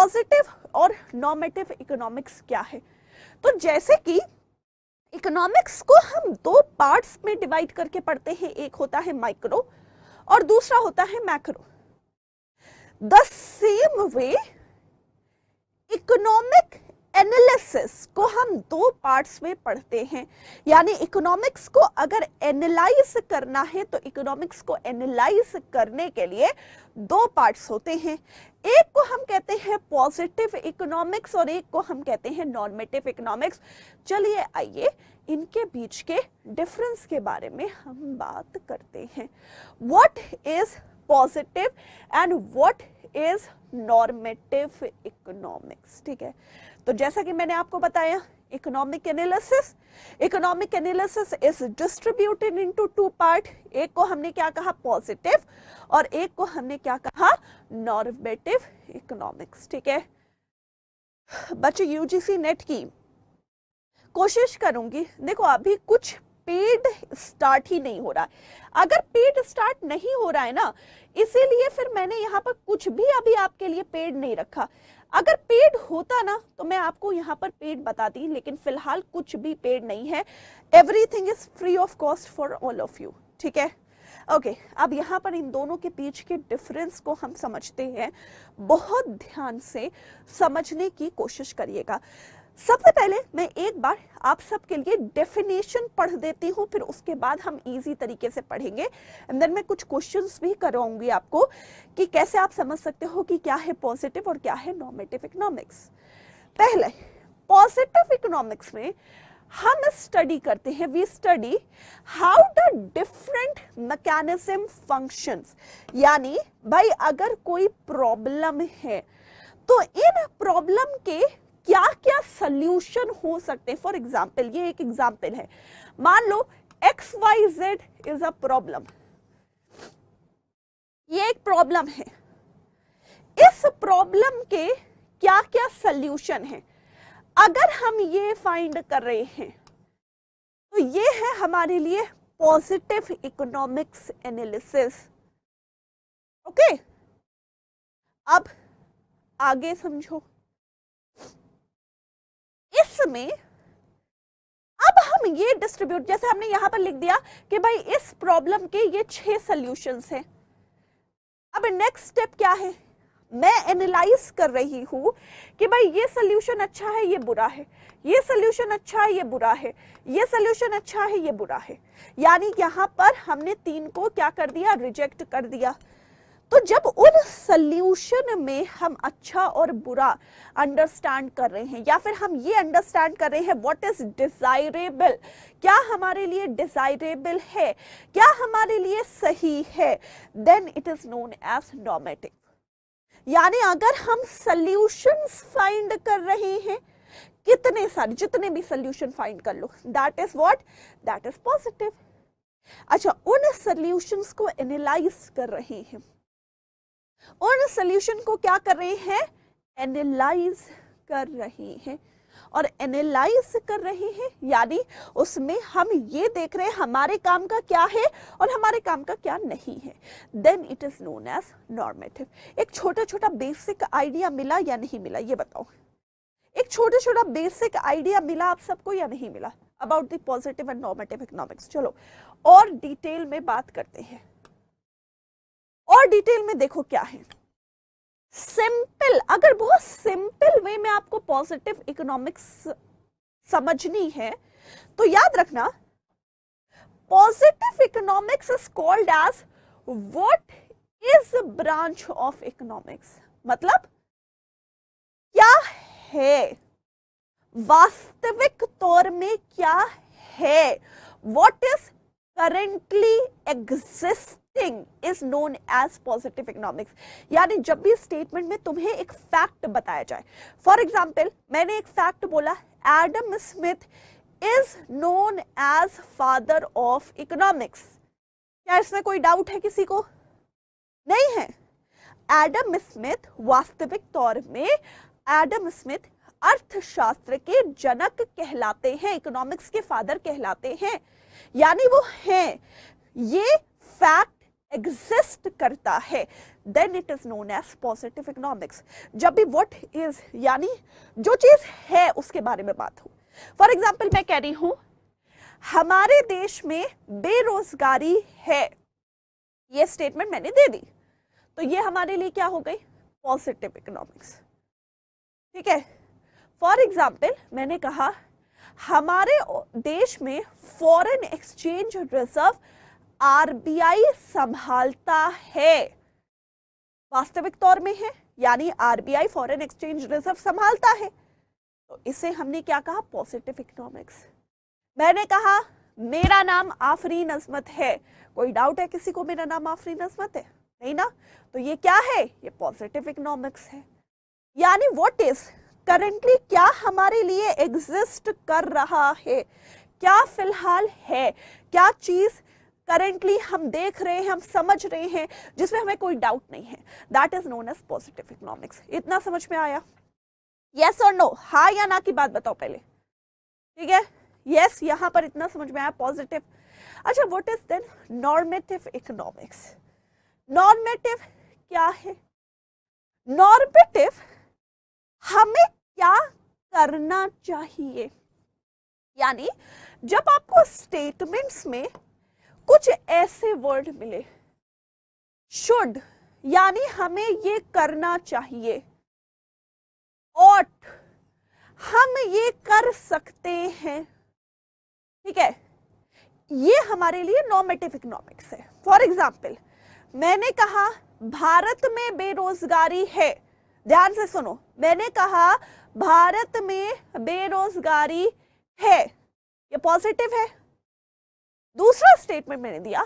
Positive और normative economics क्या है? तो जैसे कि इकोनॉमिक्स को हम दो पार्ट्स में डिवाइड करके पढ़ते हैं, एक होता है माइक्रो और दूसरा होता है macro. The same way economic analysis को हम दो पार्ट्स में पढ़ते हैं, यानी इकोनॉमिक्स को अगर एनालाइज करना है तो इकोनॉमिक्स को एनालाइज करने के लिए दो पार्ट्स होते हैं। एक को हम कहते हैं पॉजिटिव इकोनॉमिक्स और एक को हम कहते हैं नॉर्मेटिव इकोनॉमिक्स। चलिए आइए इनके बीच के डिफरेंस के बारे में हम बात करते हैं। What is positive and what is normative economics? ठीक है, तो जैसा कि मैंने आपको बताया, economic analysis is distributed into two part. एक को हमने क्या कहा? पॉजिटिव, और एक को हमने क्या कहा? Normative economics. ठीक है बच्चे, यूजीसी नेट की कोशिश करूंगी। देखो अभी कुछ पेड स्टार्ट ही नहीं हो रहा है। अगर पेड स्टार्ट नहीं हो रहा है ना, इसीलिए फिर मैंने यहाँ पर कुछ भी अभी आपके लिए पेड नहीं रखा। अगर पेड होता ना तो मैं आपको यहाँ पर पेड बताती, लेकिन फिलहाल कुछ भी पेड नहीं है। Everything is free of cost for all of you. ठीक है, ओके अब यहाँ पर इन दोनों के बीच के डिफरेंस को हम समझते हैं। बहुत ध्यान से समझने की कोशिश करिएगा। सबसे पहले मैं एक बार आप सबके लिए डेफिनेशन पढ़ देती हूँ, फिर उसके बाद हम इजी तरीके से पढ़ेंगे। एंड देन मैं कुछ क्वेश्चंस भी कराऊंगी आपको कि कैसे आप समझ सकते हो कि क्या है पॉजिटिव और क्या है नॉर्मेटिव इकोनॉमिक्स। पहले पॉजिटिव इकोनॉमिक्स में हम स्टडी करते हैं, we study how the different mechanism functions. यानी भाई अगर कोई प्रॉब्लम है तो इन प्रॉब्लम के क्या क्या सॉल्यूशन हो सकते हैं। फॉर एग्जाम्पल, ये एक एग्जाम्पल है, मान लो XYZ इज अ प्रॉब्लम, ये एक प्रॉब्लम है। इस प्रॉब्लम के क्या क्या सॉल्यूशन है, अगर हम ये फाइंड कर रहे हैं तो ये है हमारे लिए पॉजिटिव इकोनॉमिक्स एनालिसिस। ओके, अब आगे समझो। इसमें अब हम ये डिस्ट्रीब्यूट, जैसे हमने यहां पर लिख दिया कि भाई इस प्रॉब्लम के ये 6 सॉल्यूशंस हैं। अब नेक्स्ट स्टेप क्या है? मैं एनालाइज कर रही हूं कि भाई ये सॉल्यूशन अच्छा है, ये बुरा है, ये सॉल्यूशन अच्छा है, ये बुरा है, ये सॉल्यूशन अच्छा है, ये बुरा है। यानी यहां पर हमने 3 को क्या कर दिया? रिजेक्ट कर दिया। तो जब उन सॉल्यूशन में हम अच्छा और बुरा अंडरस्टैंड कर रहे हैं, या फिर हम ये अंडरस्टैंड कर रहे हैं व्हाट इज डिजायरेबल, क्या हमारे लिए डिजायरेबल है, क्या हमारे लिए सही है, then it is known as normative. यानी अगर हम सॉल्यूशंस फाइंड कर रहे हैं, कितने सारे, जितने भी सॉल्यूशन फाइंड कर लो, that is what? That is positive. अच्छा, उन सॉल्यूशंस को एनालाइज कर रहे हैं, उन सॉल्यूशन को क्या कर रहे हैं? एनालाइज कर रहे हैं। और एनालाइज कर रहे हैं यानी उसमें हम ये देख रहे हैं हमारे काम का क्या है और हमारे काम का क्या नहीं है, then it is known as normative. एक छोटा छोटा बेसिक आइडिया मिला या नहीं मिला, ये बताओ। एक छोटा छोटा बेसिक आइडिया मिला आप सबको या नहीं मिला about the positive and normative economics? चलो और डिटेल में बात करते हैं। और डिटेल में देखो क्या है। सिंपल, अगर बहुत सिंपल वे में आपको पॉजिटिव इकोनॉमिक्स समझनी है तो याद रखना, positive economics is called as what is branch of economics. मतलब क्या है, वास्तविक तौर में क्या है, what is currently existing is known as positive economics. यानी जब भी स्टेटमेंट में तुम्हें एक फैक्ट बताया जाए, फॉर एग्जाम्पल मैंने एक फैक्ट बोला, Adam Smith is known as father of economics. क्या इसमें कोई डाउट है किसी को? नहीं है। एडम स्मिथ वास्तविक तौर में, एडम स्मिथ अर्थशास्त्र के जनक कहलाते हैं, इकोनॉमिक्स के फादर कहलाते हैं, यानी वो हैं। ये फैक्ट एग्जिस्ट करता है, then it is known as positive economics. जब भी व्हाट इज यानी जो चीज है उसके बारे में बात हो। फॉर एग्जाम्पल मैं कह रही हूं हमारे देश में बेरोजगारी है, ये स्टेटमेंट मैंने दे दी, तो ये हमारे लिए क्या हो गई, पॉजिटिव इकोनॉमिक्स। ठीक है। फॉर एग्जाम्पल मैंने कहा हमारे देश में फॉरेन एक्सचेंज रिजर्व आरबीआई संभालता है, वास्तविक तौर में है, यानी आरबीआई फॉरेन एक्सचेंज रिजर्व संभालता है, तो इसे हमने क्या कहा, पॉजिटिव इकोनॉमिक्स। मैंने कहा मेरा नाम आफरीन अजमत है, कोई डाउट है किसी को मेरा नाम आफरीन अजमत है, नहीं ना, तो ये क्या है, ये पॉजिटिव इकोनॉमिक्स है। यानी व्हाट इज करंटली क्या हमारे लिए एग्जिस्ट कर रहा है, क्या फिलहाल है, क्या चीज करेंटली हम देख रहे हैं, हम समझ रहे हैं, जिसमें हमें कोई डाउट नहीं है, that is known as positive economics. इतना समझ में आया? यस और नो, हाँ या ना की बात बताओ पहले। ठीक है, यस, यहां पर इतना समझ में आया, पॉजिटिव। अच्छा, what is then normative economics? Normative क्या है? नॉर्मेटिव हमें क्या करना चाहिए, यानी जब आपको स्टेटमेंट्स में कुछ ऐसे वर्ड मिले, शुड यानी हमें ये करना चाहिए, ought हम ये कर सकते हैं, ठीक है, ये हमारे लिए नॉर्मेटिव इकोनॉमिक्स है। फॉर एग्जाम्पल मैंने कहा भारत में बेरोजगारी है, ध्यान से सुनो, मैंने कहा भारत में बेरोजगारी है, ये पॉजिटिव है। दूसरा स्टेटमेंट मैंने दिया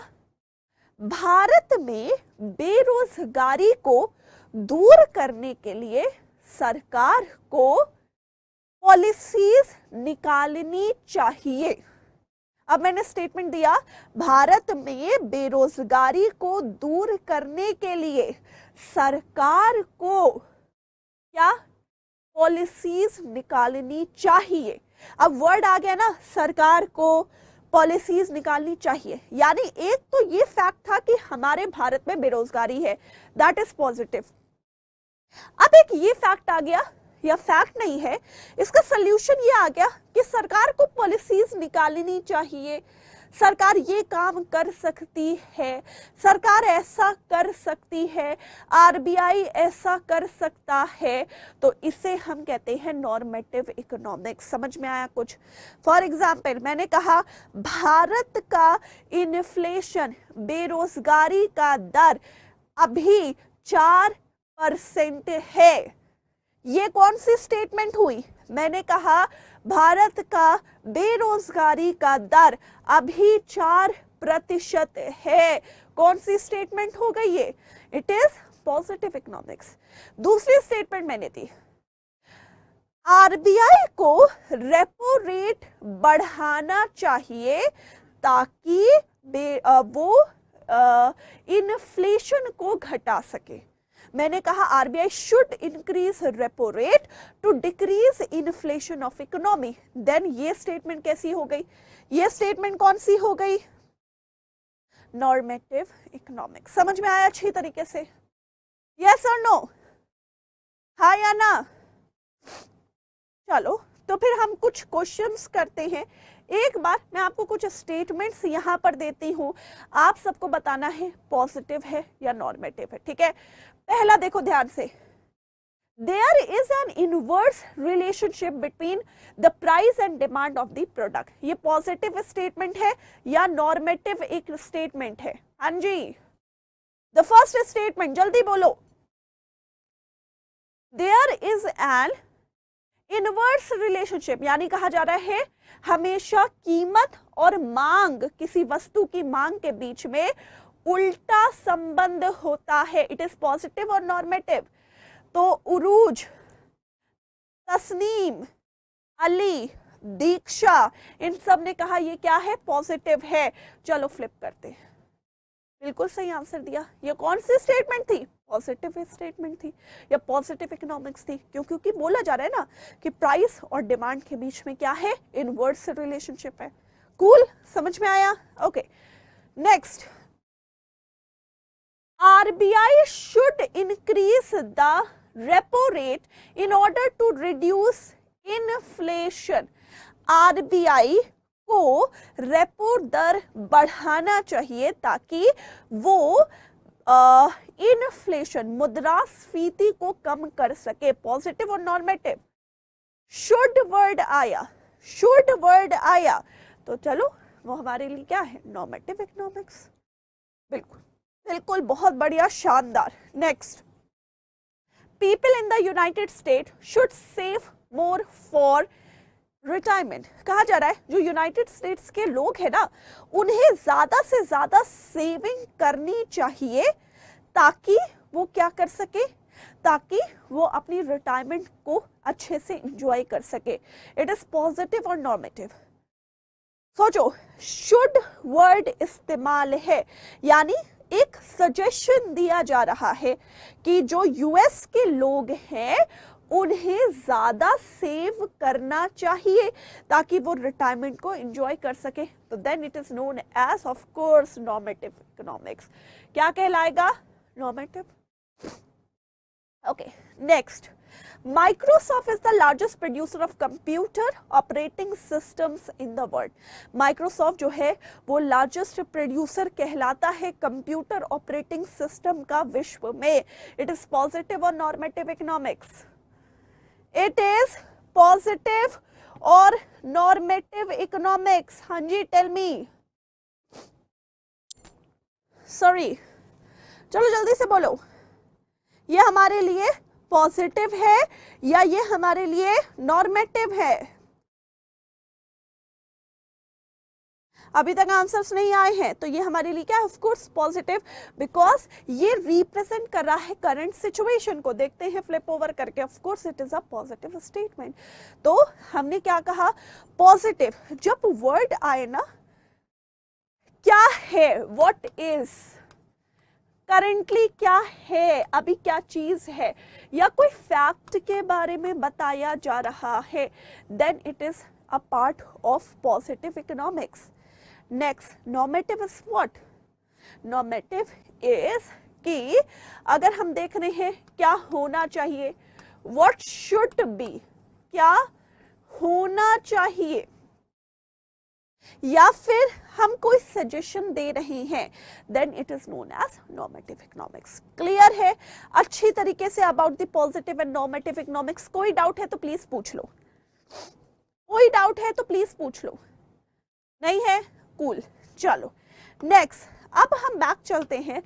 भारत में बेरोजगारी को दूर करने के लिए सरकार को पॉलिसीज निकालनी चाहिए। अब मैंने स्टेटमेंट दिया भारत में बेरोजगारी को दूर करने के लिए सरकार को क्या पॉलिसीज निकालनी चाहिए। अब वर्ड आ गया ना, सरकार को पॉलिसीज निकालनी चाहिए, यानी एक तो ये फैक्ट था कि हमारे भारत में बेरोजगारी है, दैट इज पॉजिटिव। अब एक ये फैक्ट आ गया, या फैक्ट नहीं है, इसका सल्यूशन ये आ गया कि सरकार को पॉलिसीज निकालनी चाहिए, सरकार ये काम कर सकती है, सरकार ऐसा कर सकती है, आरबीआई ऐसा कर सकता है, तो इसे हम कहते हैं नॉर्मेटिव इकोनॉमिक्स। समझ में आया कुछ? फॉर एग्जाम्पल मैंने कहा भारत का इन्फ्लेशन, बेरोजगारी का दर अभी 4% है, ये कौन सी स्टेटमेंट हुई? मैंने कहा भारत का बेरोजगारी का दर अभी 4% है, कौन सी स्टेटमेंट हो गई ये? It is positive economics. दूसरी स्टेटमेंट मैंने दी आरबीआई को रेपो रेट बढ़ाना चाहिए ताकि वो इन्फ्लेशन को घटा सके। मैंने कहा RBI should increase repo rate to decrease inflation of economy. Then ये स्टेटमेंट कैसी हो गई? ये स्टेटमेंट कौन सी हो गई? Normative economics. समझ में आया अच्छी तरीके से? यस और नो, हाँ या ना? चलो तो फिर हम कुछ क्वेश्चंस करते हैं। एक बार मैं आपको कुछ स्टेटमेंट्स यहां पर देती हूं, आप सबको बताना है पॉजिटिव है या नॉर्मेटिव है। ठीक है, पहला देखो ध्यान से, there is an inverse relationship between the price and demand of the product. ये पॉजिटिव स्टेटमेंट है या नॉर्मेटिव एक स्टेटमेंट है? हाँ जी, द फर्स्ट स्टेटमेंट, जल्दी बोलो। There is an inverse relationship, यानी कहा जा रहा है हमेशा कीमत और मांग, किसी वस्तु की मांग के बीच में उल्टा संबंध होता है। इट इज पॉजिटिव और नॉर्मेटिव। तो उरूज, तस्नीम, अली, दीक्षा, इन सब ने कहा ये क्या है? पॉजिटिव है। चलो फ्लिप करते हैं, बिल्कुल सही आंसर दिया। ये कौन सी स्टेटमेंट थी? पॉजिटिव स्टेटमेंट थी या पॉजिटिव इकोनॉमिक्स थी, क्योंकि बोला जा रहा है ना कि प्राइस और डिमांड के बीच में क्या है? इनवर्स रिलेशनशिप है। कूल, समझ में आया? Okay, next RBI should increase the repo rate in order to reduce inflation. RBI को रेपो दर बढ़ाना चाहिए ताकि वो इन्फ्लेशन मुद्रास्फीति को कम कर सके. पॉजिटिव और नॉर्मेटिव. शुड वर्ड आया, शुड वर्ड आया तो चलो वो हमारे लिए क्या है, नॉर्मेटिव इकोनॉमिक्स. बिल्कुल बिल्कुल, बहुत बढ़िया, शानदार. Next, people in the United state should save more for retirement. कहा जा रहा है जो यूनाइटेड स्टेट्स के लोग हैं ना, उन्हें ज्यादा से ज्यादा सेविंग करनी चाहिए ताकि वो क्या कर सके, ताकि वो अपनी रिटायरमेंट को अच्छे से एंजॉय कर सके. इट इज पॉजिटिव और नॉर्मेटिव. सोचो, शुड वर्ड इस्तेमाल है, यानी एक सजेशन दिया जा रहा है कि जो यूएस के लोग हैं उन्हें ज्यादा सेव करना चाहिए ताकि वो रिटायरमेंट को एंजॉय कर सके. तो then it is known as of course normative economics. क्या कहलाएगा, normative. Okay, next, Microsoft is the largest producer of computer operating systems in the world. Microsoft जो है वो largest producer कहलाता है कंप्यूटर ऑपरेटिंग सिस्टम का विश्व में. It is positive or normative economics? It is positive और normative economics. हाँ जी, tell me. Sorry, चलो जल्दी से बोलो, ये हमारे लिए पॉजिटिव है या ये हमारे लिए नॉर्मेटिव है? अभी तक आंसर्स नहीं आए हैं तो ये हमारे लिए क्या है, ऑफ कोर्स पॉजिटिव, बिकॉज ये रिप्रेजेंट कर रहा है करंट सिचुएशन को. देखते हैं फ्लिप ओवर करके. Of course it is a positive statement. तो हमने क्या कहा, पॉजिटिव. जब वर्ड आए ना, क्या है, व्हाट इज, करंटली क्या है, अभी क्या चीज है, या कोई फैक्ट के बारे में बताया जा रहा है, then it is a part of positive economics. Next, normative is what? Normative is कि अगर हम देख रहे हैं क्या होना चाहिए, व्हाट शुड बी, क्या होना चाहिए, या फिर हम कोई सजेशन दे रहे हैं, then it is known as normative economics. Clear है अच्छी तरीके से about the positive and normative economics? कोई डाउट है तो प्लीज पूछ लो, कोई डाउट है तो प्लीज पूछ लो. नहीं है, कूल. चलो नेक्स्ट, अब हम बैक चलते हैं